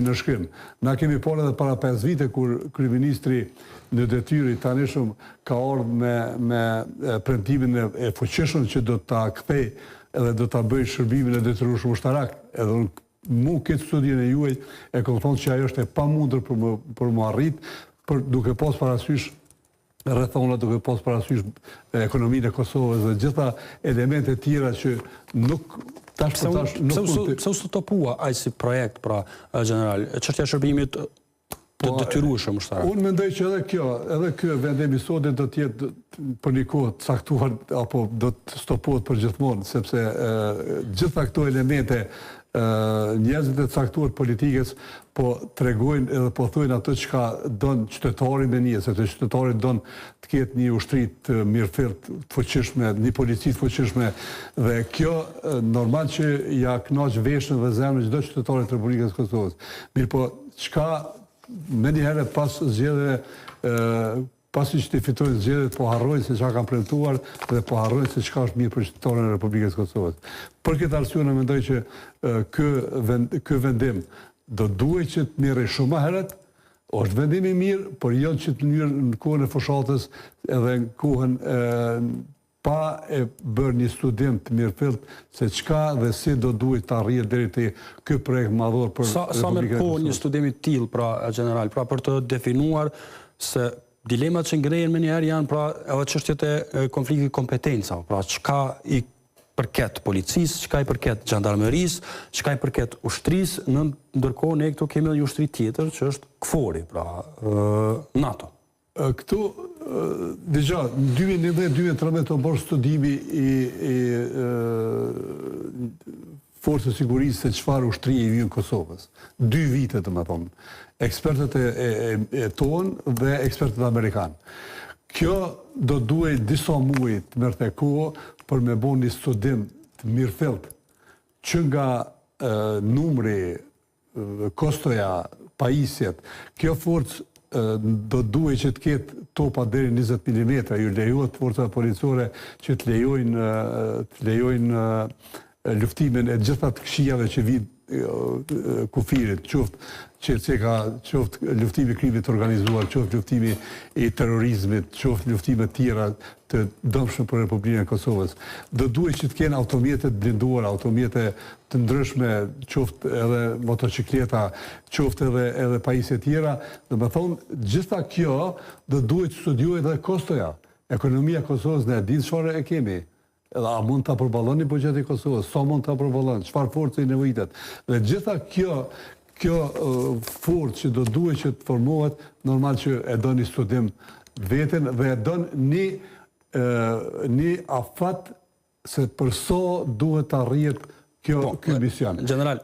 në shkrim. Na kemi parë edhe para 5 vite kur kryeministri në detyrë i tanishëm ka ardhur me premtimin e fuqishëm që do ta kthej edhe do ta bëj shërbimin e detyrueshëm ushtarak. Edhe mu këtë studien e juaj e kam thonë që ajo është e pamundur për më arrit, duke pas parasysh rrethona, duke pas parasysh ekonominë e Kosovës dhe gjitha elemente tjera që nuk Pse u stopua ai si projekt, pra, general, çështja e shërbimit të detyrueshëm ushtarak? Unë mendoj që edhe ky vendim i sodit do të jetë për një kohë të caktuar apo do të stopohet përgjithmonë, sepse gjitha këto elemente njerëzit e caktuar politikës po tregojnë edhe po thojnë ato çka don qytetari me një, sepse qytetari don të ketë një ushtri të mirëfillt, të fuqishme, një polici të fuqishme dhe kjo normal që ja kënaq veshën dhe zemrën çdo qytetari të Republikës së Kosovës. Mirë po, çka me njëherë pas zgjedhjeve pasi që të fitojnë zgjedhjet, po harrojnë se çka kanë premtuar dhe po harrojnë se çka është mirë për qytetarën e Republikës së Kosovës. Për këtë arsye unë mendoj që ky vendim do duhet që të mirë shumë më herët, është vendim i mirë, por jo që të mirë në kohën e fushatës edhe në kohën pa e bërë një studim të mirëfillt se çka dhe si do duhet të arrihet deri te ky projekt madhor për Republikën e Kosovës. Sa merr kohë një studim i tillë, pra, general, pra për të definuar se dilemat që ngrehen më njëherë janë pra edhe çështjet e konfliktit kompetenca, pra çka i përket policisë, çka i përket gjandarmerisë, çka i përket ushtrisë, ndërkohë ne këtu kemi një ushtri tjetër që është KFOR-i, pra NATO. Këtu dëgjoj, në 2011-2013 u bërë studimi i forcës së sigurisë se çfarë ushtri i vjen Kosovës. 2 vite domethënë. Ekspertët e tonë dhe ekspertët amerikanë. Kjo do duhet disa muaj të merrte kohë për me bënë një studim të mirëfillt që nga numri, kostoja, pajisjet. Kjo forcë do duhet që të ketë topa deri 20 mm, ju lejohet forcat policore që të lejojnë luftimin e gjitha të këshijave që vijnë kufirit, qoftë QRCK, qoftë luftimi i krimit të organizuar, qoftë luftimi i terrorizmit, qoftë luftime tjera të dëmshme për Republikën e Kosovës. Do duhet që të kenë automjete të blinduara, automjete të ndryshme, qoftë edhe motocikleta, qoftë edhe pajisje tjera. Do të thonë, gjitha kjo do duhet të studiohet edhe kostoja. Ekonomia e Kosovës ne dinë çfarë e kemi. Edhe a mund ta përballoni buxhetin e Kosovës, sa mund ta përballon, çfarë forcë i nevojitet. Dhe gjitha kjo forcë që do duhet që të formohet, normal që e don një studim veten dhe e don një afat se për sa duhet të arrihet ky mision. General,